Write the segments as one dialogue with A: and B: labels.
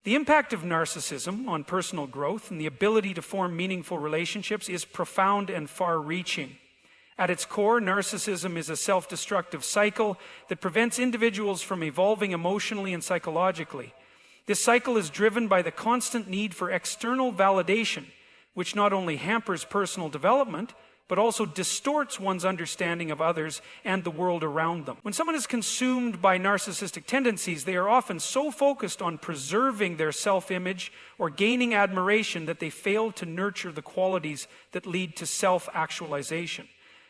A: The impact of narcissism on personal growth and the ability to form meaningful relationships is profound and far-reaching. At its core, narcissism is a self-destructive cycle that prevents individuals from evolving emotionally and psychologically. This cycle is driven by the constant need for external validation, which not only hampers personal development, but also distorts one's understanding of others and the world around them. When someone is consumed by narcissistic tendencies, they are often so focused on preserving their self-image or gaining admiration that they fail to nurture the qualities that lead to self-actualization,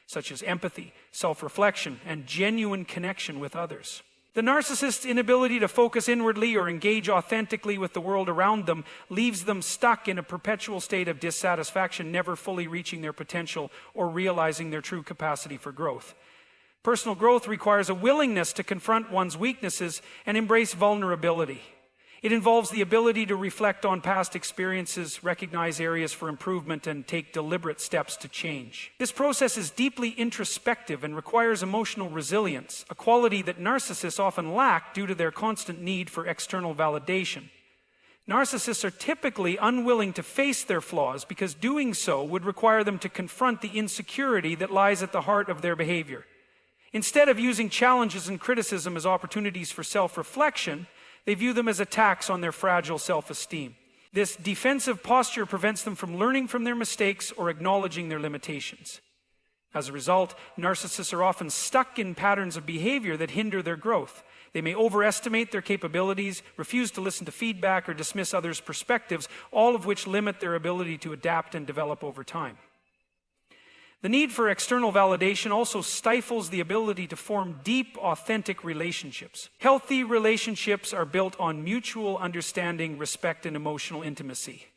A: such as empathy, self-reflection, and genuine connection with others. The narcissist's inability to focus inwardly or engage authentically with the world around them leaves them stuck in a perpetual state of dissatisfaction, never fully reaching their potential or realizing their true capacity for growth. Personal growth requires a willingness to confront one's weaknesses and embrace vulnerability. It involves the ability to reflect on past experiences, recognize areas for improvement, and take deliberate steps to change. This process is deeply introspective and requires emotional resilience, a quality that narcissists often lack due to their constant need for external validation. Narcissists are typically unwilling to face their flaws because doing so would require them to confront the insecurity that lies at the heart of their behavior. Instead of using challenges and criticism as opportunities for self-reflection, they view them as attacks on their fragile self-esteem. This defensive posture prevents them from learning from their mistakes or acknowledging their limitations. As a result, narcissists are often stuck in patterns of behavior that hinder their growth. They may overestimate their capabilities, refuse to listen to feedback, or dismiss others' perspectives, all of which limit their ability to adapt and develop over time. The need for external validation also stifles the ability to form deep, authentic relationships. Healthy relationships are built on mutual understanding, respect, and emotional intimacy.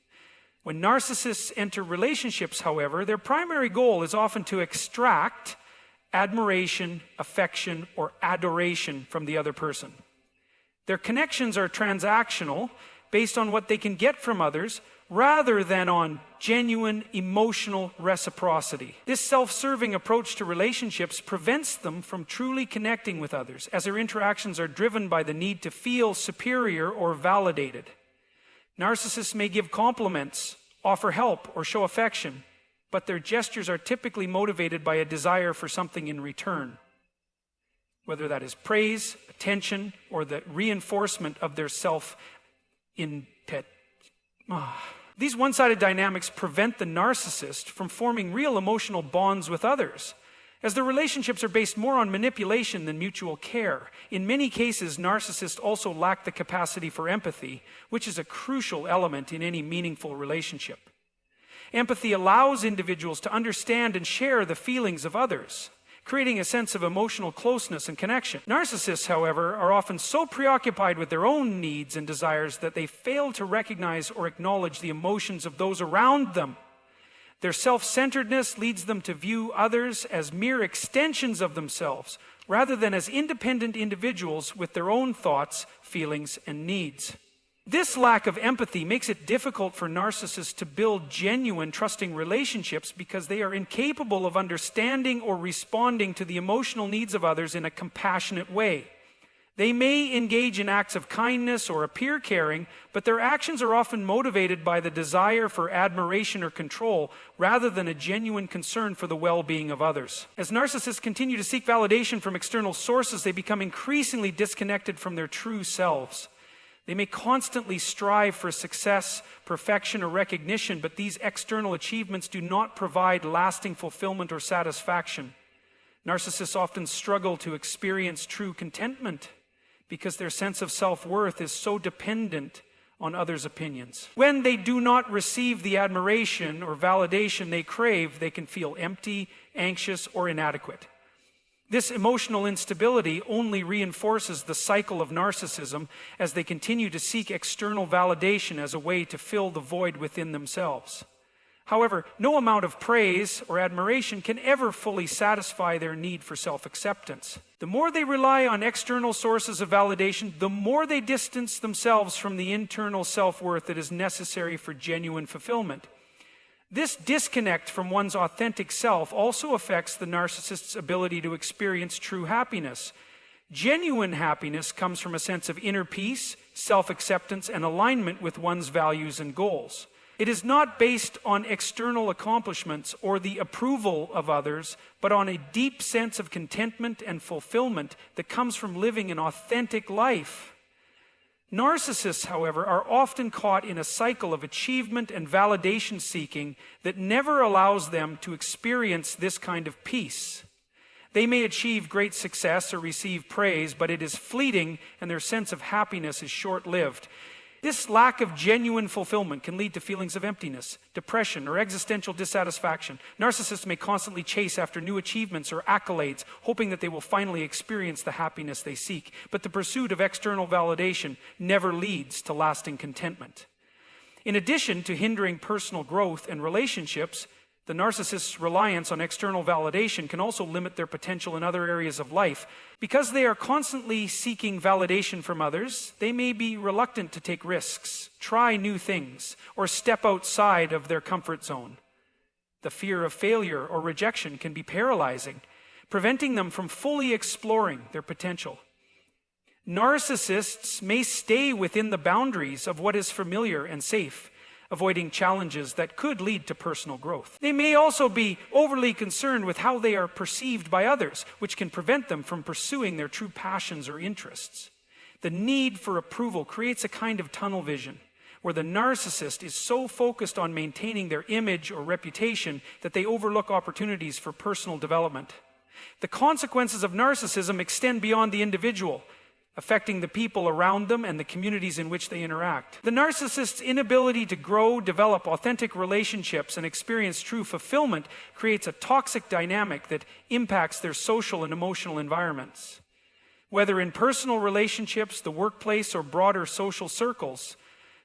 A: When narcissists enter relationships, however, their primary goal is often to extract admiration, affection, or adoration from the other person. Their connections are transactional, based on what they can get from others, rather than on genuine emotional reciprocity. This self-serving approach to relationships prevents them from truly connecting with others, as their interactions are driven by the need to feel superior or validated. Narcissists may give compliments, offer help, or show affection, but their gestures are typically motivated by a desire for something in return, whether that is praise, attention, or the reinforcement of their These one-sided dynamics prevent the narcissist from forming real emotional bonds with others, as their relationships are based more on manipulation than mutual care. In many cases, narcissists also lack the capacity for empathy, which is a crucial element in any meaningful relationship. Empathy allows individuals to understand and share the feelings of others, creating a sense of emotional closeness and connection. Narcissists, however, are often so preoccupied with their own needs and desires that they fail to recognize or acknowledge the emotions of those around them. Their self-centeredness leads them to view others as mere extensions of themselves, rather than as independent individuals with their own thoughts, feelings, and needs. This lack of empathy makes it difficult for narcissists to build genuine, trusting relationships because they are incapable of understanding or responding to the emotional needs of others in a compassionate way. They may engage in acts of kindness or appear caring, but their actions are often motivated by the desire for admiration or control, rather than a genuine concern for the well-being of others. As narcissists continue to seek validation from external sources, they become increasingly disconnected from their true selves. They may constantly strive for success, perfection, or recognition, but these external achievements do not provide lasting fulfillment or satisfaction. Narcissists often struggle to experience true contentment because their sense of self-worth is so dependent on others' opinions. When they do not receive the admiration or validation they crave, they can feel empty, anxious, or inadequate. This emotional instability only reinforces the cycle of narcissism as they continue to seek external validation as a way to fill the void within themselves. However, no amount of praise or admiration can ever fully satisfy their need for self-acceptance. The more they rely on external sources of validation, the more they distance themselves from the internal self-worth that is necessary for genuine fulfillment. This disconnect from one's authentic self also affects the narcissist's ability to experience true happiness. Genuine happiness comes from a sense of inner peace, self-acceptance, and alignment with one's values and goals. It is not based on external accomplishments or the approval of others, but on a deep sense of contentment and fulfillment that comes from living an authentic life. Narcissists, however, are often caught in a cycle of achievement and validation seeking that never allows them to experience this kind of peace. They may achieve great success or receive praise, but it is fleeting and their sense of happiness is short-lived. This lack of genuine fulfillment can lead to feelings of emptiness, depression, or existential dissatisfaction. Narcissists may constantly chase after new achievements or accolades, hoping that they will finally experience the happiness they seek. But the pursuit of external validation never leads to lasting contentment. In addition to hindering personal growth and relationships, the narcissist's reliance on external validation can also limit their potential in other areas of life. Because they are constantly seeking validation from others, they may be reluctant to take risks, try new things, or step outside of their comfort zone. The fear of failure or rejection can be paralyzing, preventing them from fully exploring their potential. Narcissists may stay within the boundaries of what is familiar and safe, avoiding challenges that could lead to personal growth. They may also be overly concerned with how they are perceived by others, which can prevent them from pursuing their true passions or interests. The need for approval creates a kind of tunnel vision, where the narcissist is so focused on maintaining their image or reputation that they overlook opportunities for personal development. The consequences of narcissism extend beyond the individual, affecting the people around them and the communities in which they interact. The narcissist's inability to grow, develop authentic relationships, and experience true fulfillment creates a toxic dynamic that impacts their social and emotional environments. Whether in personal relationships, the workplace, or broader social circles,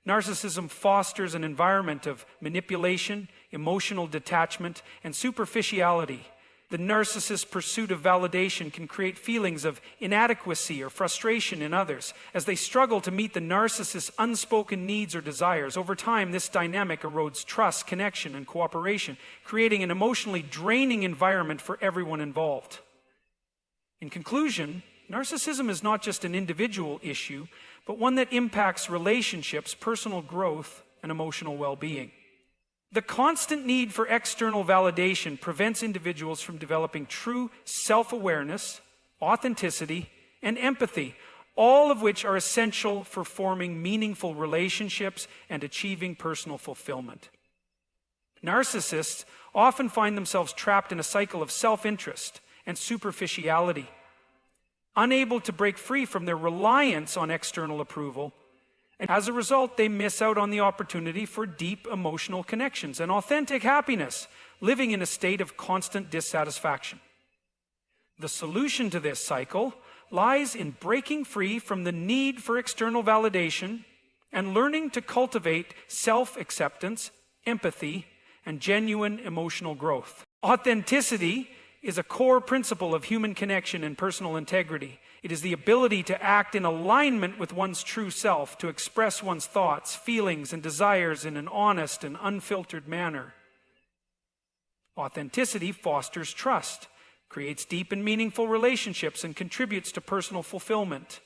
A: narcissism fosters an environment of manipulation, emotional detachment, and superficiality. The narcissist's pursuit of validation can create feelings of inadequacy or frustration in others as they struggle to meet the narcissist's unspoken needs or desires. Over time, this dynamic erodes trust, connection, and cooperation, creating an emotionally draining environment for everyone involved. In conclusion, narcissism is not just an individual issue, but one that impacts relationships, personal growth, and emotional well-being. The constant need for external validation prevents individuals from developing true self-awareness, authenticity, and empathy, all of which are essential for forming meaningful relationships and achieving personal fulfillment. Narcissists often find themselves trapped in a cycle of self-interest and superficiality, unable to break free from their reliance on external approval. And as a result, they miss out on the opportunity for deep emotional connections and authentic happiness, living in a state of constant dissatisfaction. The solution to this cycle lies in breaking free from the need for external validation and learning to cultivate self-acceptance, empathy, and genuine emotional growth. Authenticity is a core principle of human connection and personal integrity. It is the ability to act in alignment with one's true self, to express one's thoughts, feelings, and desires in an honest and unfiltered manner. Authenticity fosters trust, creates deep and meaningful relationships, and contributes to personal fulfillment.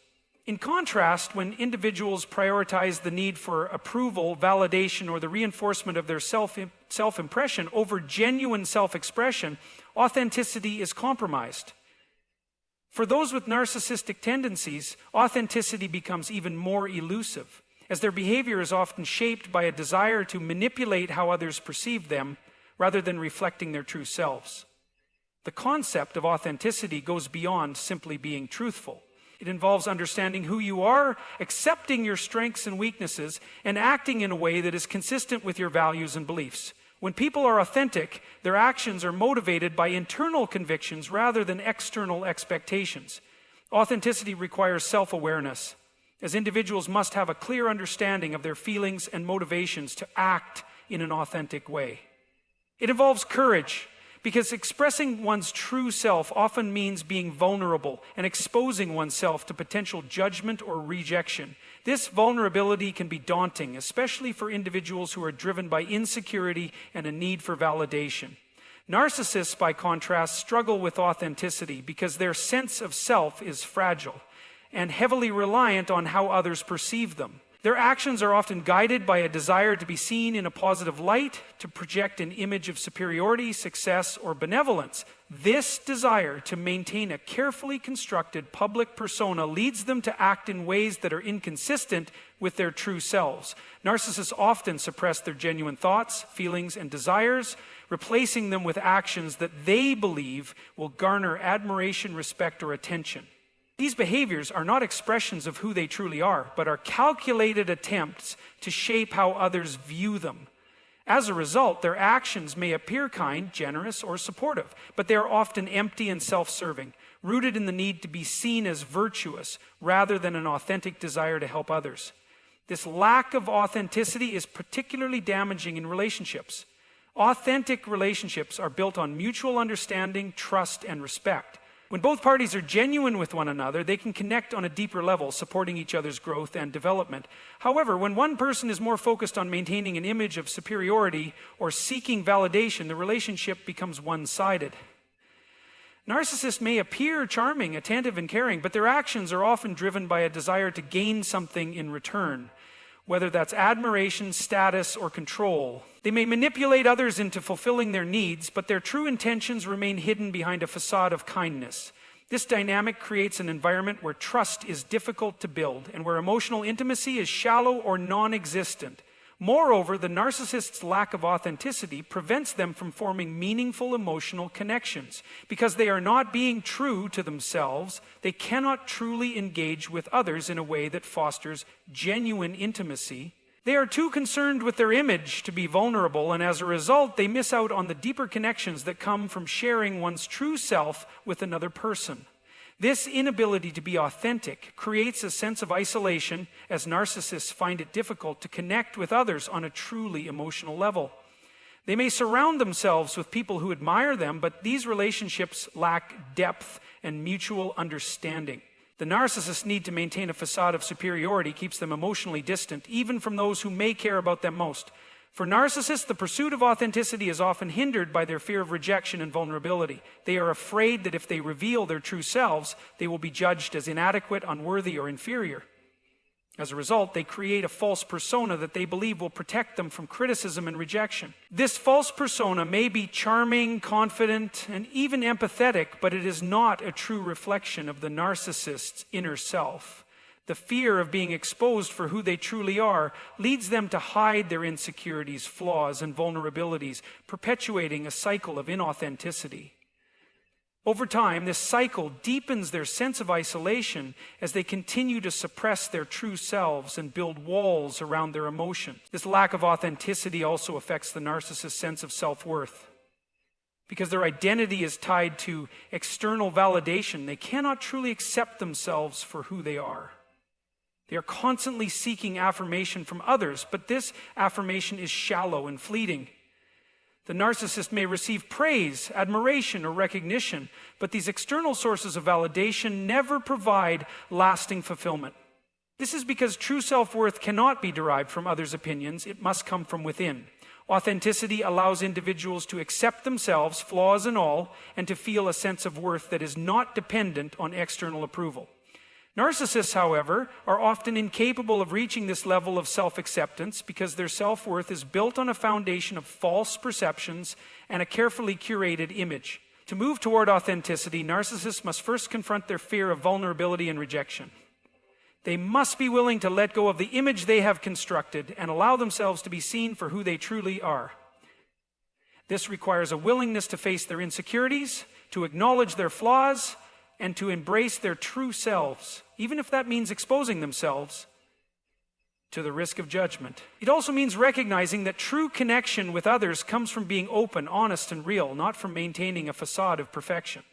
A: In contrast, when individuals prioritize the need for approval, validation, or the reinforcement of their self-impression over genuine self-expression, authenticity is compromised. For those with narcissistic tendencies, authenticity becomes even more elusive, as their behavior is often shaped by a desire to manipulate how others perceive them, rather than reflecting their true selves. The concept of authenticity goes beyond simply being truthful. It involves understanding who you are, accepting your strengths and weaknesses, and acting in a way that is consistent with your values and beliefs. When people are authentic, their actions are motivated by internal convictions rather than external expectations. Authenticity requires self-awareness, as individuals must have a clear understanding of their feelings and motivations to act in an authentic way. It involves courage, because expressing one's true self often means being vulnerable and exposing oneself to potential judgment or rejection. This vulnerability can be daunting, especially for individuals who are driven by insecurity and a need for validation. Narcissists, by contrast, struggle with authenticity because their sense of self is fragile. and heavily reliant on how others perceive them. Their actions are often guided by a desire to be seen in a positive light, to project an image of superiority, success, or benevolence. This desire to maintain a carefully constructed public persona leads them to act in ways that are inconsistent with their true selves. Narcissists often suppress their genuine thoughts, feelings, and desires, replacing them with actions that they believe will garner admiration, respect, or attention. These behaviors are not expressions of who they truly are, but are calculated attempts to shape how others view them. As a result, their actions may appear kind, generous, or supportive, but they are often empty and self-serving, rooted in the need to be seen as virtuous rather than an authentic desire to help others. This lack of authenticity is particularly damaging in relationships. Authentic relationships are built on mutual understanding, trust, and respect. When both parties are genuine with one another, they can connect on a deeper level, supporting each other's growth and development. However, when one person is more focused on maintaining an image of superiority or seeking validation, the relationship becomes one-sided. Narcissists may appear charming, attentive, and caring, but their actions are often driven by a desire to gain something in return, whether that's admiration, status, or control. They may manipulate others into fulfilling their needs, but their true intentions remain hidden behind a facade of kindness. This dynamic creates an environment where trust is difficult to build and where emotional intimacy is shallow or non-existent. Moreover, the narcissist's lack of authenticity prevents them from forming meaningful emotional connections. Because they are not being true to themselves, they cannot truly engage with others in a way that fosters genuine intimacy. They are too concerned with their image to be vulnerable, and as a result, they miss out on the deeper connections that come from sharing one's true self with another person. This inability to be authentic creates a sense of isolation, as narcissists find it difficult to connect with others on a truly emotional level. They may surround themselves with people who admire them, but these relationships lack depth and mutual understanding. The narcissist's need to maintain a facade of superiority keeps them emotionally distant, even from those who may care about them most. For narcissists, the pursuit of authenticity is often hindered by their fear of rejection and vulnerability. They are afraid that if they reveal their true selves, they will be judged as inadequate, unworthy, or inferior. As a result, they create a false persona that they believe will protect them from criticism and rejection. This false persona may be charming, confident, and even empathetic, but it is not a true reflection of the narcissist's inner self. The fear of being exposed for who they truly are leads them to hide their insecurities, flaws, and vulnerabilities, perpetuating a cycle of inauthenticity. Over time, this cycle deepens their sense of isolation as they continue to suppress their true selves and build walls around their emotions. This lack of authenticity also affects the narcissist's sense of self-worth. Because their identity is tied to external validation, they cannot truly accept themselves for who they are. They are constantly seeking affirmation from others, but this affirmation is shallow and fleeting. The narcissist may receive praise, admiration, or recognition, but these external sources of validation never provide lasting fulfillment. This is because true self-worth cannot be derived from others' opinions. It must come from within. Authenticity allows individuals to accept themselves, flaws and all, and to feel a sense of worth that is not dependent on external approval. Narcissists, however, are often incapable of reaching this level of self-acceptance because their self-worth is built on a foundation of false perceptions and a carefully curated image. To move toward authenticity, narcissists must first confront their fear of vulnerability and rejection. They must be willing to let go of the image they have constructed and allow themselves to be seen for who they truly are. This requires a willingness to face their insecurities, to acknowledge their flaws, and to embrace their true selves, even if that means exposing themselves to the risk of judgment. It also means recognizing that true connection with others comes from being open, honest, and real, not from maintaining a facade of perfection.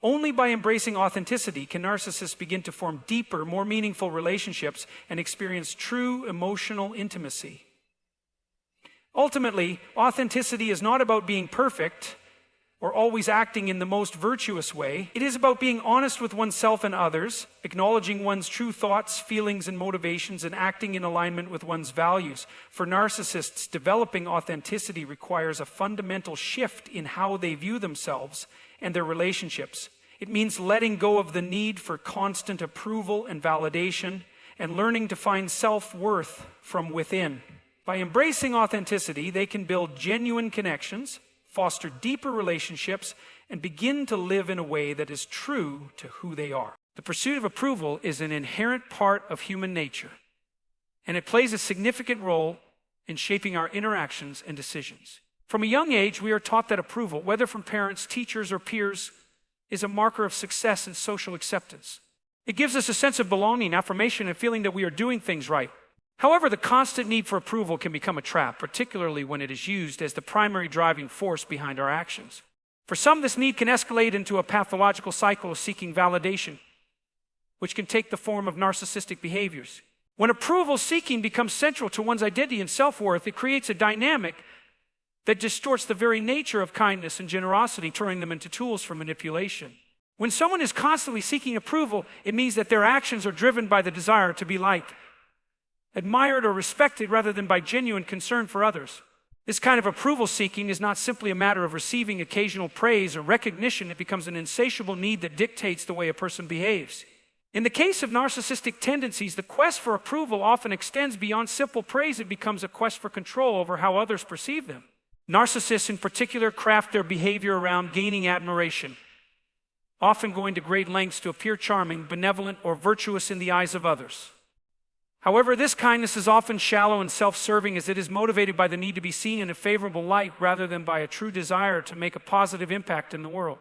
A: Only by embracing authenticity can narcissists begin to form deeper, more meaningful relationships and experience true emotional intimacy. Ultimately, authenticity is not about being perfect or always acting in the most virtuous way. It is about being honest with oneself and others, acknowledging one's true thoughts, feelings, and motivations, and acting in alignment with one's values. For narcissists, developing authenticity requires a fundamental shift in how they view themselves and their relationships. It means letting go of the need for constant approval and validation and learning to find self-worth from within. By embracing authenticity, they can build genuine connections, foster deeper relationships, and begin to live in a way that is true to who they are. The pursuit of approval is an inherent part of human nature, and it plays a significant role in shaping our interactions and decisions. From a young age, we are taught that approval, whether from parents, teachers, or peers, is a marker of success and social acceptance. It gives us a sense of belonging, affirmation, and feeling that we are doing things right. However, the constant need for approval can become a trap, particularly when it is used as the primary driving force behind our actions. For some, this need can escalate into a pathological cycle of seeking validation, which can take the form of narcissistic behaviors. When approval seeking becomes central to one's identity and self-worth, it creates a dynamic that distorts the very nature of kindness and generosity, turning them into tools for manipulation. When someone is constantly seeking approval, it means that their actions are driven by the desire to be liked, admired, or respected rather than by genuine concern for others. This kind of approval seeking is not simply a matter of receiving occasional praise or recognition. It becomes an insatiable need that dictates the way a person behaves. In the case of narcissistic tendencies, the quest for approval often extends beyond simple praise. It becomes a quest for control over how others perceive them. Narcissists in particular craft their behavior around gaining admiration, often going to great lengths to appear charming, benevolent, or virtuous in the eyes of others. However, this kindness is often shallow and self-serving, as it is motivated by the need to be seen in a favorable light rather than by a true desire to make a positive impact in the world.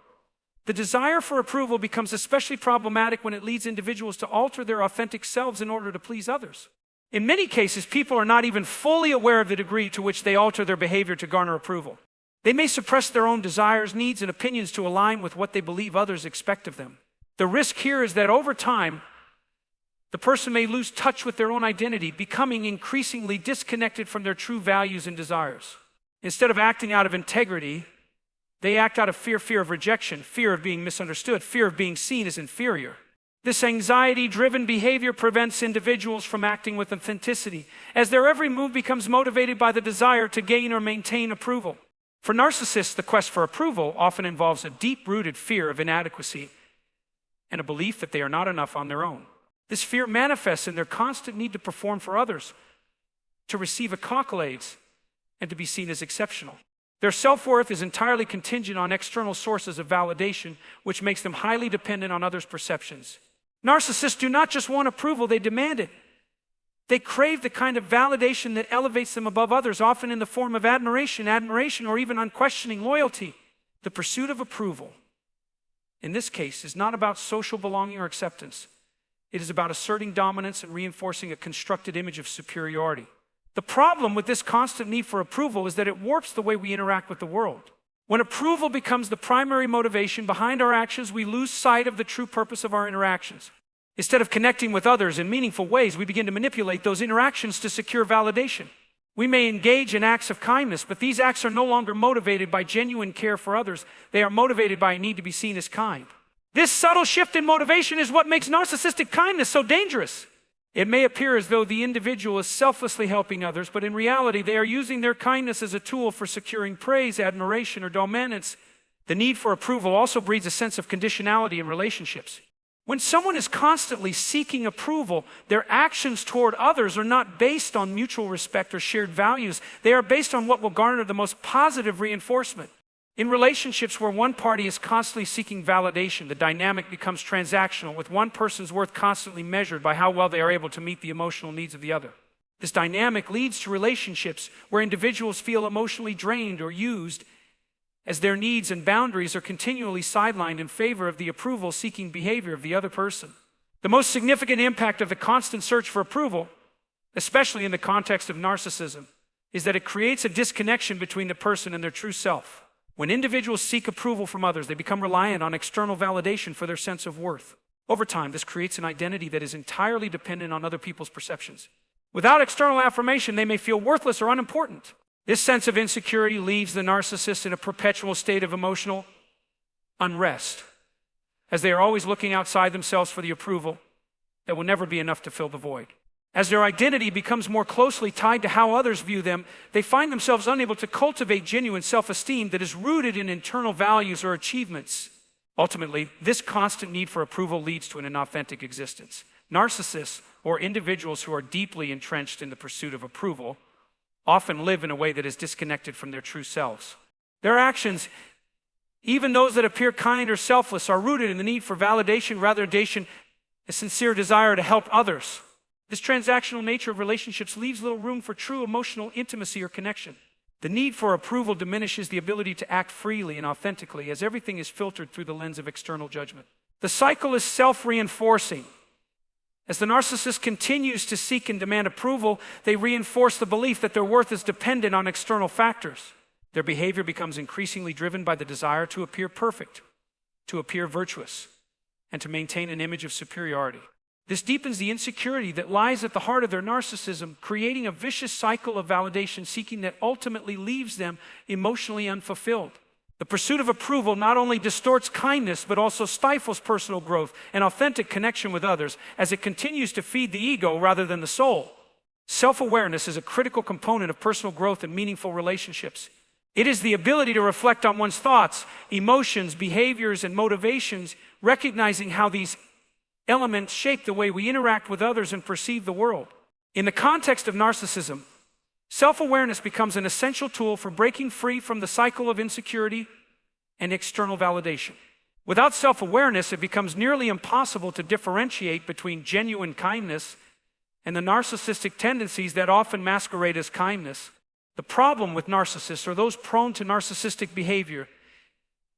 A: The desire for approval becomes especially problematic when it leads individuals to alter their authentic selves in order to please others. In many cases, people are not even fully aware of the degree to which they alter their behavior to garner approval. They may suppress their own desires, needs, and opinions to align with what they believe others expect of them. The risk here is that over time, the person may lose touch with their own identity, becoming increasingly disconnected from their true values and desires. Instead of acting out of integrity, they act out of fear of rejection, fear of being misunderstood, fear of being seen as inferior. This anxiety-driven behavior prevents individuals from acting with authenticity, as their every move becomes motivated by the desire to gain or maintain approval. For narcissists, the quest for approval often involves a deep-rooted fear of inadequacy and a belief that they are not enough on their own. This fear manifests in their constant need to perform for others, to receive accolades, and to be seen as exceptional. Their self-worth is entirely contingent on external sources of validation, which makes them highly dependent on others' perceptions. Narcissists do not just want approval, they demand it. They crave the kind of validation that elevates them above others, often in the form of admiration, or even unquestioning loyalty. The pursuit of approval, in this case, is not about social belonging or acceptance. It is about asserting dominance and reinforcing a constructed image of superiority. The problem with this constant need for approval is that it warps the way we interact with the world. When approval becomes the primary motivation behind our actions, we lose sight of the true purpose of our interactions. Instead of connecting with others in meaningful ways, we begin to manipulate those interactions to secure validation. We may engage in acts of kindness, but these acts are no longer motivated by genuine care for others. They are motivated by a need to be seen as kind. This subtle shift in motivation is what makes narcissistic kindness so dangerous. It may appear as though the individual is selflessly helping others, but in reality, they are using their kindness as a tool for securing praise, admiration, or dominance. The need for approval also breeds a sense of conditionality in relationships. When someone is constantly seeking approval, their actions toward others are not based on mutual respect or shared values. They are based on what will garner the most positive reinforcement. In relationships where one party is constantly seeking validation, the dynamic becomes transactional, with one person's worth constantly measured by how well they are able to meet the emotional needs of the other. This dynamic leads to relationships where individuals feel emotionally drained or used, as their needs and boundaries are continually sidelined in favor of the approval-seeking behavior of the other person. The most significant impact of the constant search for approval, especially in the context of narcissism, is that it creates a disconnection between the person and their true self. When individuals seek approval from others, they become reliant on external validation for their sense of worth. Over time, this creates an identity that is entirely dependent on other people's perceptions. Without external affirmation, they may feel worthless or unimportant. This sense of insecurity leaves the narcissist in a perpetual state of emotional unrest, as they are always looking outside themselves for the approval that will never be enough to fill the void. As their identity becomes more closely tied to how others view them, they find themselves unable to cultivate genuine self-esteem that is rooted in internal values or achievements. Ultimately, this constant need for approval leads to an inauthentic existence. Narcissists, or individuals who are deeply entrenched in the pursuit of approval, often live in a way that is disconnected from their true selves. Their actions, even those that appear kind or selfless, are rooted in the need for validation, a sincere desire to help others. This transactional nature of relationships leaves little room for true emotional intimacy or connection. The need for approval diminishes the ability to act freely and authentically, as everything is filtered through the lens of external judgment. The cycle is self-reinforcing. As the narcissist continues to seek and demand approval, they reinforce the belief that their worth is dependent on external factors. Their behavior becomes increasingly driven by the desire to appear perfect, to appear virtuous, and to maintain an image of superiority. This deepens the insecurity that lies at the heart of their narcissism, creating a vicious cycle of validation seeking that ultimately leaves them emotionally unfulfilled. The pursuit of approval not only distorts kindness, but also stifles personal growth and authentic connection with others, as it continues to feed the ego rather than the soul. Self-awareness is a critical component of personal growth and meaningful relationships. It is the ability to reflect on one's thoughts, emotions, behaviors, and motivations, recognizing how these elements shape the way we interact with others and perceive the world. In the context of narcissism, self-awareness becomes an essential tool for breaking free from the cycle of insecurity and external validation. Without self-awareness, it becomes nearly impossible to differentiate between genuine kindness and the narcissistic tendencies that often masquerade as kindness. The problem with narcissists, or those prone to narcissistic behavior,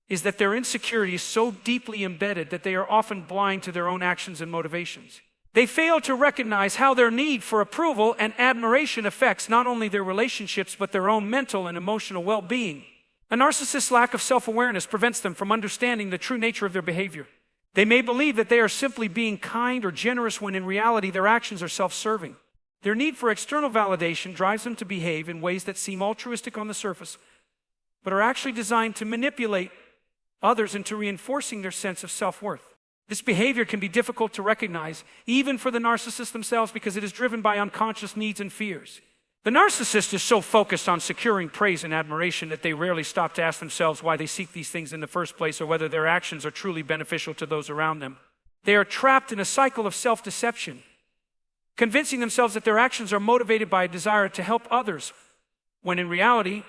A: is that their insecurity is so deeply embedded that they are often blind to their own actions and motivations. They fail to recognize how their need for approval and admiration affects not only their relationships, but their own mental and emotional well-being. A narcissist's lack of self-awareness prevents them from understanding the true nature of their behavior. They may believe that they are simply being kind or generous when in reality their actions are self-serving. Their need for external validation drives them to behave in ways that seem altruistic on the surface, but are actually designed to manipulate others into reinforcing their sense of self-worth. This behavior can be difficult to recognize, even for the narcissists themselves, because it is driven by unconscious needs and fears. The narcissist is so focused on securing praise and admiration that they rarely stop to ask themselves why they seek these things in the first place, or whether their actions are truly beneficial to those around them. They are trapped in a cycle of self-deception, convincing themselves that their actions are motivated by a desire to help others, when in reality,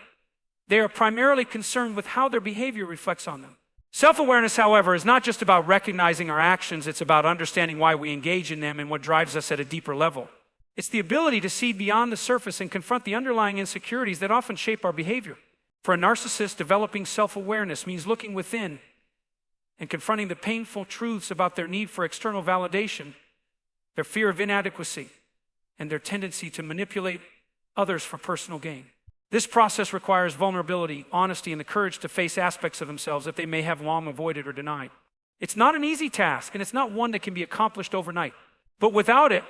A: they are primarily concerned with how their behavior reflects on them. Self-awareness, however, is not just about recognizing our actions, it's about understanding why we engage in them and what drives us at a deeper level. It's the ability to see beyond the surface and confront the underlying insecurities that often shape our behavior. For a narcissist, developing self-awareness means looking within and confronting the painful truths about their need for external validation, their fear of inadequacy, and their tendency to manipulate others for personal gain. This process requires vulnerability, honesty, and the courage to face aspects of themselves that they may have long avoided or denied. It's not an easy task, and it's not one that can be accomplished overnight. But without it,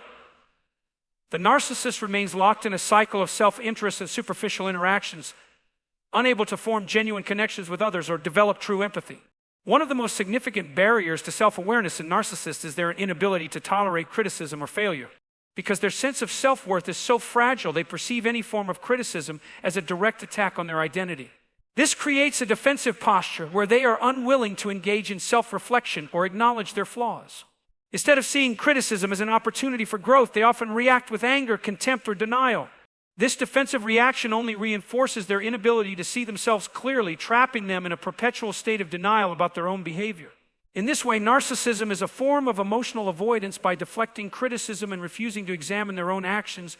A: the narcissist remains locked in a cycle of self-interest and superficial interactions, unable to form genuine connections with others or develop true empathy. One of the most significant barriers to self-awareness in narcissists is their inability to tolerate criticism or failure. Because their sense of self-worth is so fragile, they perceive any form of criticism as a direct attack on their identity. This creates a defensive posture where they are unwilling to engage in self-reflection or acknowledge their flaws. Instead of seeing criticism as an opportunity for growth, they often react with anger, contempt, or denial. This defensive reaction only reinforces their inability to see themselves clearly, trapping them in a perpetual state of denial about their own behavior. In this way, narcissism is a form of emotional avoidance. By deflecting criticism and refusing to examine their own actions,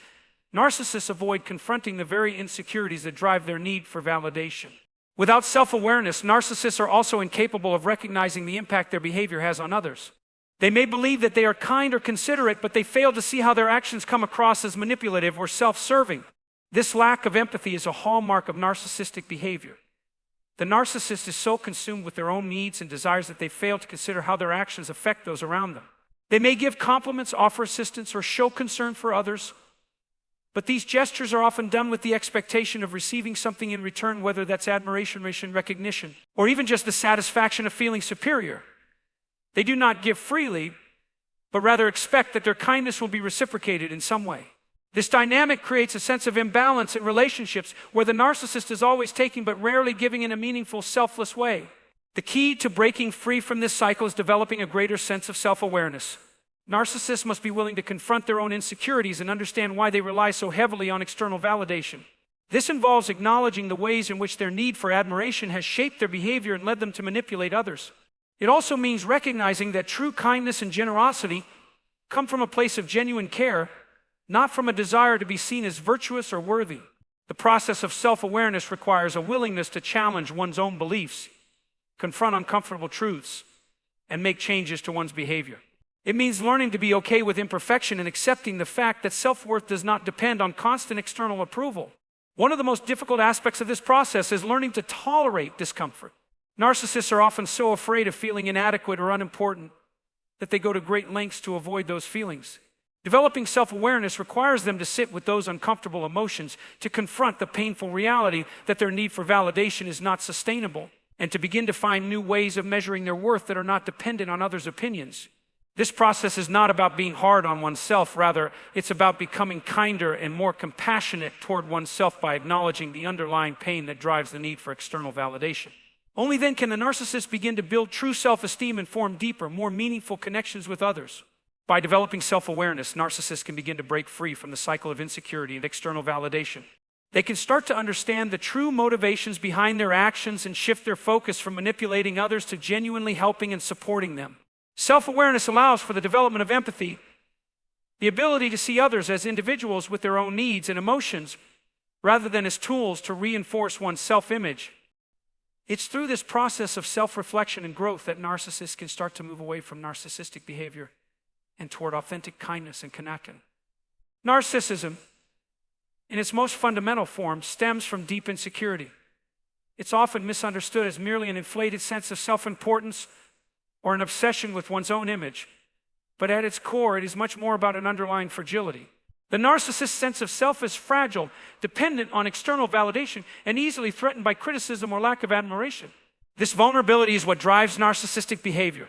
A: narcissists avoid confronting the very insecurities that drive their need for validation. Without self-awareness, narcissists are also incapable of recognizing the impact their behavior has on others. They may believe that they are kind or considerate, but they fail to see how their actions come across as manipulative or self-serving. This lack of empathy is a hallmark of narcissistic behavior. The narcissist is so consumed with their own needs and desires that they fail to consider how their actions affect those around them. They may give compliments, offer assistance, or show concern for others, but these gestures are often done with the expectation of receiving something in return, whether that's admiration, recognition, or even just the satisfaction of feeling superior. They do not give freely, but rather expect that their kindness will be reciprocated in some way. This dynamic creates a sense of imbalance in relationships where the narcissist is always taking but rarely giving in a meaningful, selfless way. The key to breaking free from this cycle is developing a greater sense of self-awareness. Narcissists must be willing to confront their own insecurities and understand why they rely so heavily on external validation. This involves acknowledging the ways in which their need for admiration has shaped their behavior and led them to manipulate others. It also means recognizing that true kindness and generosity come from a place of genuine care, not from a desire to be seen as virtuous or worthy. The process of self-awareness requires a willingness to challenge one's own beliefs, confront uncomfortable truths, and make changes to one's behavior. It means learning to be okay with imperfection and accepting the fact that self-worth does not depend on constant external approval. One of the most difficult aspects of this process is learning to tolerate discomfort. Narcissists are often so afraid of feeling inadequate or unimportant that they go to great lengths to avoid those feelings. Developing self-awareness requires them to sit with those uncomfortable emotions, to confront the painful reality that their need for validation is not sustainable, and to begin to find new ways of measuring their worth that are not dependent on others' opinions. This process is not about being hard on oneself. Rather, it's about becoming kinder and more compassionate toward oneself by acknowledging the underlying pain that drives the need for external validation. Only then can the narcissist begin to build true self-esteem and form deeper, more meaningful connections with others. By developing self-awareness, narcissists can begin to break free from the cycle of insecurity and external validation. They can start to understand the true motivations behind their actions and shift their focus from manipulating others to genuinely helping and supporting them. Self-awareness allows for the development of empathy, the ability to see others as individuals with their own needs and emotions, rather than as tools to reinforce one's self-image. It's through this process of self-reflection and growth that narcissists can start to move away from narcissistic behavior and toward authentic kindness and connection. Narcissism, in its most fundamental form, stems from deep insecurity. It's often misunderstood as merely an inflated sense of self-importance or an obsession with one's own image, but at its core, it is much more about an underlying fragility. The narcissist's sense of self is fragile, dependent on external validation, and easily threatened by criticism or lack of admiration. This vulnerability is what drives narcissistic behavior.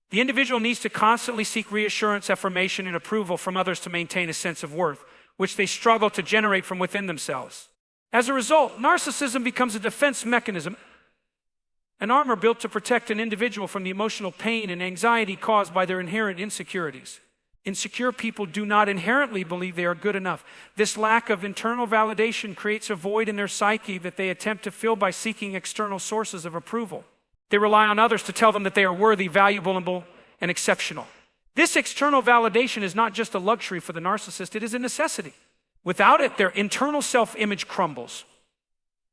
A: The individual needs to constantly seek reassurance, affirmation, and approval from others to maintain a sense of worth, which they struggle to generate from within themselves. As a result, narcissism becomes a defense mechanism, an armor built to protect an individual from the emotional pain and anxiety caused by their inherent insecurities. Insecure people do not inherently believe they are good enough. This lack of internal validation creates a void in their psyche that they attempt to fill by seeking external sources of approval. They rely on others to tell them that they are worthy, valuable, and exceptional. This external validation is not just a luxury for the narcissist, it is a necessity. Without it, their internal self-image crumbles.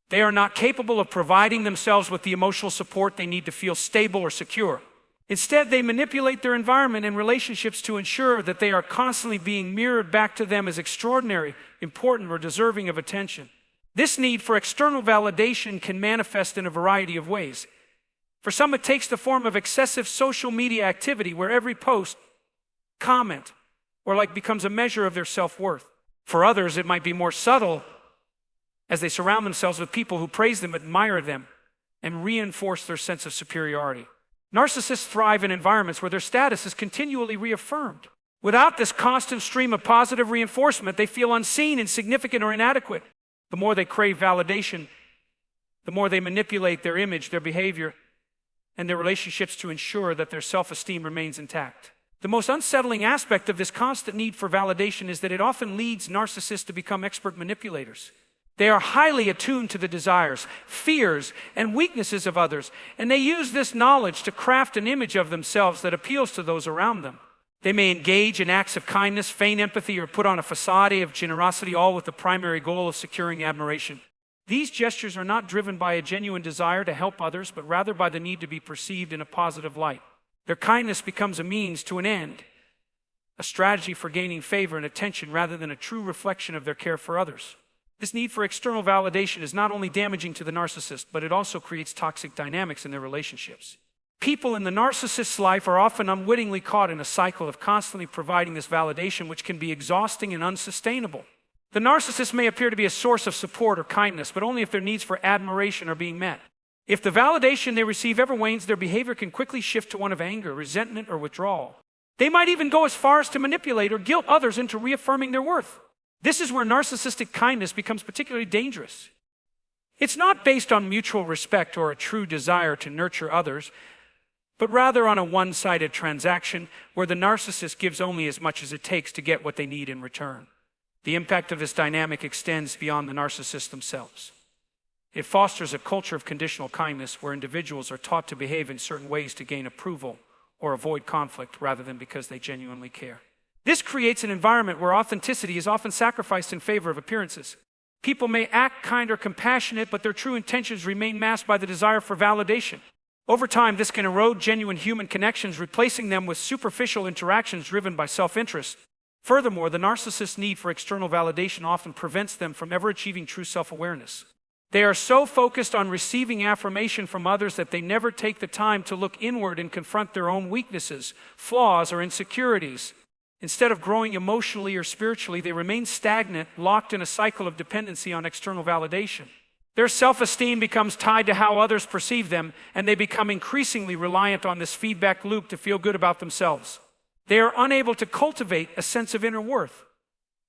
A: They are not capable of providing themselves with the emotional support they need to feel stable or secure. Instead, they manipulate their environment and relationships to ensure that they are constantly being mirrored back to them as extraordinary, important, or deserving of attention. This need for external validation can manifest in a variety of ways. For some, it takes the form of excessive social media activity where every post, comment, or like becomes a measure of their self-worth. For others, it might be more subtle as they surround themselves with people who praise them, admire them, and reinforce their sense of superiority. Narcissists thrive in environments where their status is continually reaffirmed. Without this constant stream of positive reinforcement, they feel unseen, insignificant, or inadequate. The more they crave validation, the more they manipulate their image, their behavior, and their relationships to ensure that their self-esteem remains intact. The most unsettling aspect of this constant need for validation is that it often leads narcissists to become expert manipulators. They are highly attuned to the desires, fears, and weaknesses of others, and they use this knowledge to craft an image of themselves that appeals to those around them. They may engage in acts of kindness, feign empathy, or put on a facade of generosity, all with the primary goal of securing admiration. These gestures are not driven by a genuine desire to help others, but rather by the need to be perceived in a positive light. Their kindness becomes a means to an end, a strategy for gaining favor and attention rather than a true reflection of their care for others. This need for external validation is not only damaging to the narcissist, but it also creates toxic dynamics in their relationships. People in the narcissist's life are often unwittingly caught in a cycle of constantly providing this validation, which can be exhausting and unsustainable. The narcissist may appear to be a source of support or kindness, but only if their needs for admiration are being met. If the validation they receive ever wanes, their behavior can quickly shift to one of anger, resentment, or withdrawal. They might even go as far as to manipulate or guilt others into reaffirming their worth. This is where narcissistic kindness becomes particularly dangerous. It's not based on mutual respect or a true desire to nurture others, but rather on a one-sided transaction where the narcissist gives only as much as it takes to get what they need in return. The impact of this dynamic extends beyond the narcissists themselves. It fosters a culture of conditional kindness where individuals are taught to behave in certain ways to gain approval or avoid conflict rather than because they genuinely care. This creates an environment where authenticity is often sacrificed in favor of appearances. People may act kind or compassionate, but their true intentions remain masked by the desire for validation. Over time, this can erode genuine human connections, replacing them with superficial interactions driven by self-interest. Furthermore, the narcissist's need for external validation often prevents them from ever achieving true self-awareness. They are so focused on receiving affirmation from others that they never take the time to look inward and confront their own weaknesses, flaws, or insecurities. Instead of growing emotionally or spiritually, they remain stagnant, locked in a cycle of dependency on external validation. Their self-esteem becomes tied to how others perceive them, and they become increasingly reliant on this feedback loop to feel good about themselves. They are unable to cultivate a sense of inner worth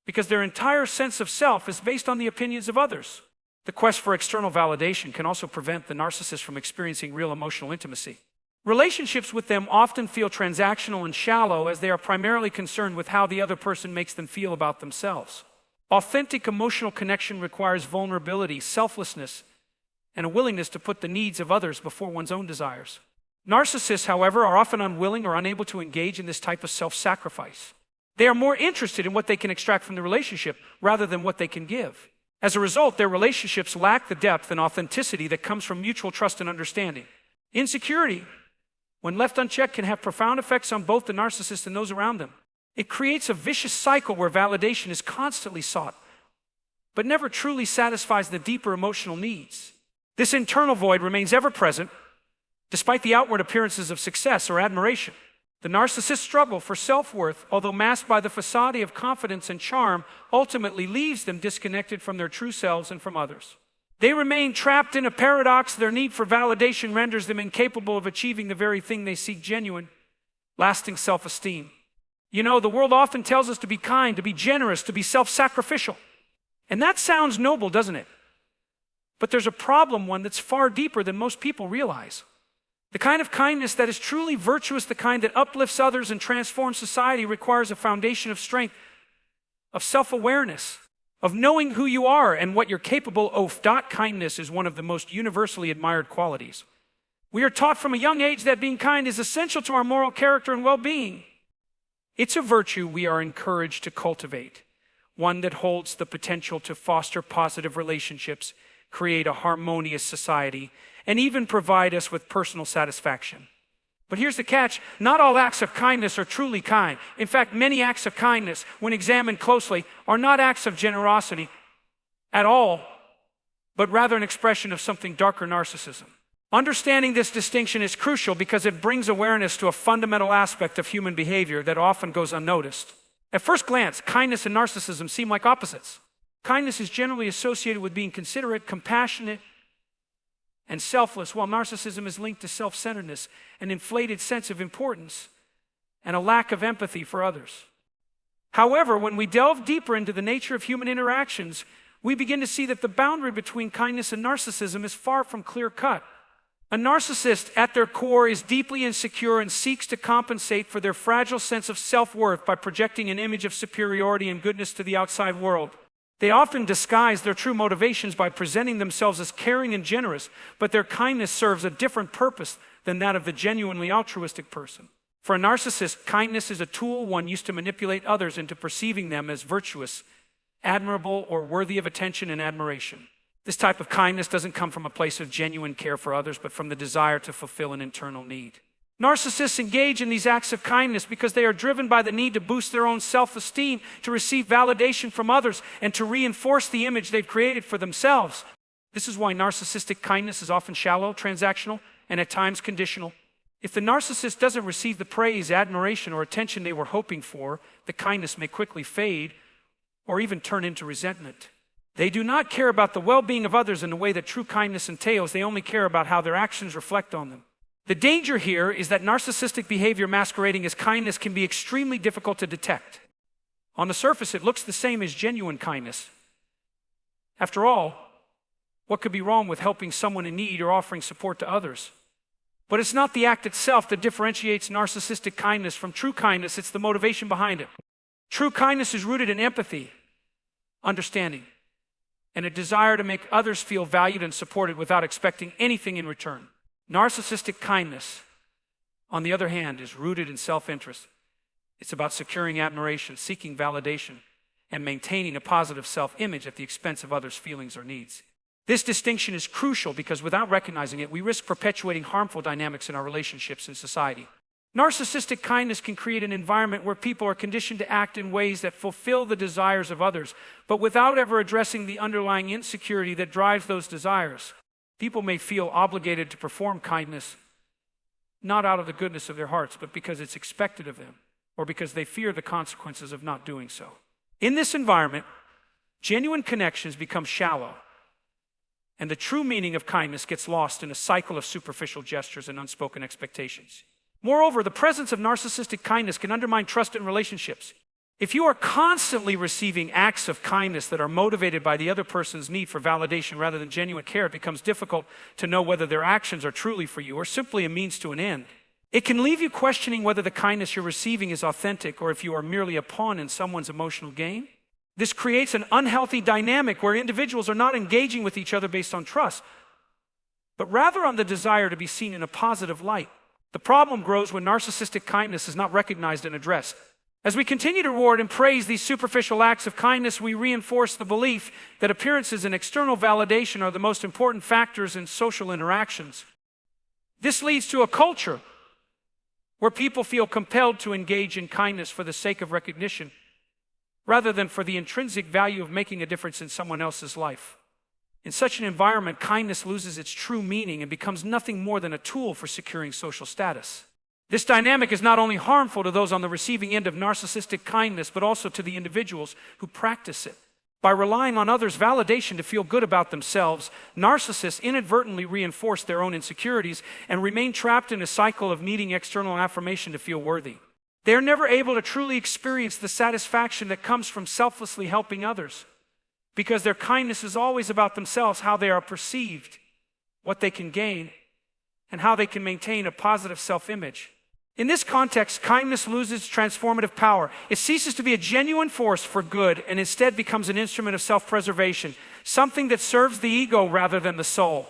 A: because their entire sense of self is based on the opinions of others. The quest for external validation can also prevent the narcissist from experiencing real emotional intimacy. Relationships with them often feel transactional and shallow as they are primarily concerned with how the other person makes them feel about themselves. Authentic emotional connection requires vulnerability, selflessness, and a willingness to put the needs of others before one's own desires. Narcissists, however, are often unwilling or unable to engage in this type of self-sacrifice. They are more interested in what they can extract from the relationship rather than what they can give. As a result, their relationships lack the depth and authenticity that comes from mutual trust and understanding. Insecurity, when left unchecked, can have profound effects on both the narcissist and those around them. It creates a vicious cycle where validation is constantly sought, but never truly satisfies the deeper emotional needs. This internal void remains ever present, despite the outward appearances of success or admiration. The narcissist's struggle for self-worth, although masked by the facade of confidence and charm, ultimately leaves them disconnected from their true selves and from others. They remain trapped in a paradox. Their need for validation renders them incapable of achieving the very thing they seek: genuine, lasting self-esteem. You know, the world often tells us to be kind, to be generous, to be self-sacrificial. And that sounds noble, doesn't it? But there's a problem, one that's far deeper than most people realize. The kind of kindness that is truly virtuous, the kind that uplifts others and transforms society, requires a foundation of strength, of self-awareness, of knowing who you are and what you're capable of. Kindness is one of the most universally admired qualities. We are taught from a young age that being kind is essential to our moral character and well-being. It's a virtue we are encouraged to cultivate, one that holds the potential to foster positive relationships, create a harmonious society, and even provide us with personal satisfaction. But here's the catch: not all acts of kindness are truly kind. In fact, many acts of kindness, when examined closely, are not acts of generosity at all, but rather an expression of something darker: narcissism. Understanding this distinction is crucial because it brings awareness to a fundamental aspect of human behavior that often goes unnoticed. At first glance, kindness and narcissism seem like opposites. Kindness is generally associated with being considerate, compassionate, and selfless, while narcissism is linked to self-centeredness, an inflated sense of importance, and a lack of empathy for others. However, when we delve deeper into the nature of human interactions, we begin to see that the boundary between kindness and narcissism is far from clear-cut. A narcissist, at their core, is deeply insecure and seeks to compensate for their fragile sense of self-worth by projecting an image of superiority and goodness to the outside world. They often disguise their true motivations by presenting themselves as caring and generous, but their kindness serves a different purpose than that of the genuinely altruistic person. For a narcissist, kindness is a tool one used to manipulate others into perceiving them as virtuous, admirable, or worthy of attention and admiration. This type of kindness doesn't come from a place of genuine care for others, but from the desire to fulfill an internal need. Narcissists engage in these acts of kindness because they are driven by the need to boost their own self-esteem, to receive validation from others, and to reinforce the image they've created for themselves. This is why narcissistic kindness is often shallow, transactional, and at times conditional. If the narcissist doesn't receive the praise, admiration, or attention they were hoping for, the kindness may quickly fade or even turn into resentment. They do not care about the well-being of others in the way that true kindness entails. They only care about how their actions reflect on them. The danger here is that narcissistic behavior masquerading as kindness can be extremely difficult to detect. On the surface, it looks the same as genuine kindness. After all, What could be wrong with helping someone in need or offering support to others? But it's not the act itself that differentiates narcissistic kindness from true kindness. It's the motivation behind it. True kindness is rooted in empathy, understanding, and a desire to make others feel valued and supported without expecting anything in return. Narcissistic kindness, on the other hand, is rooted in self-interest. It's about securing admiration, seeking validation, and maintaining a positive self-image at the expense of others' feelings or needs. This distinction is crucial because without recognizing it, we risk perpetuating harmful dynamics in our relationships and society. Narcissistic kindness can create an environment where people are conditioned to act in ways that fulfill the desires of others, but without ever addressing the underlying insecurity that drives those desires. People may feel obligated to perform kindness, not out of the goodness of their hearts, but because it's expected of them, or because they fear the consequences of not doing so. In this environment, genuine connections become shallow, and the true meaning of kindness gets lost in a cycle of superficial gestures and unspoken expectations. Moreover, the presence of narcissistic kindness can undermine trust in relationships. If you are constantly receiving acts of kindness that are motivated by the other person's need for validation rather than genuine care, it becomes difficult to know whether their actions are truly for you or simply a means to an end. It can leave you questioning whether the kindness you're receiving is authentic or if you are merely a pawn in someone's emotional game. This creates an unhealthy dynamic where individuals are not engaging with each other based on trust, but rather on the desire to be seen in a positive light. The problem grows when narcissistic kindness is not recognized and addressed. As we continue to reward and praise these superficial acts of kindness, we reinforce the belief that appearances and external validation are the most important factors in social interactions. This leads to a culture where people feel compelled to engage in kindness for the sake of recognition, rather than for the intrinsic value of making a difference in someone else's life. In such an environment, kindness loses its true meaning and becomes nothing more than a tool for securing social status. This dynamic is not only harmful to those on the receiving end of narcissistic kindness, but also to the individuals who practice it. By relying on others' validation to feel good about themselves, narcissists inadvertently reinforce their own insecurities and remain trapped in a cycle of needing external affirmation to feel worthy. They are never able to truly experience the satisfaction that comes from selflessly helping others, because their kindness is always about themselves, how they are perceived, what they can gain, and how they can maintain a positive self-image. In this context, kindness loses transformative power. It ceases to be a genuine force for good and instead becomes an instrument of self-preservation, something that serves the ego rather than the soul.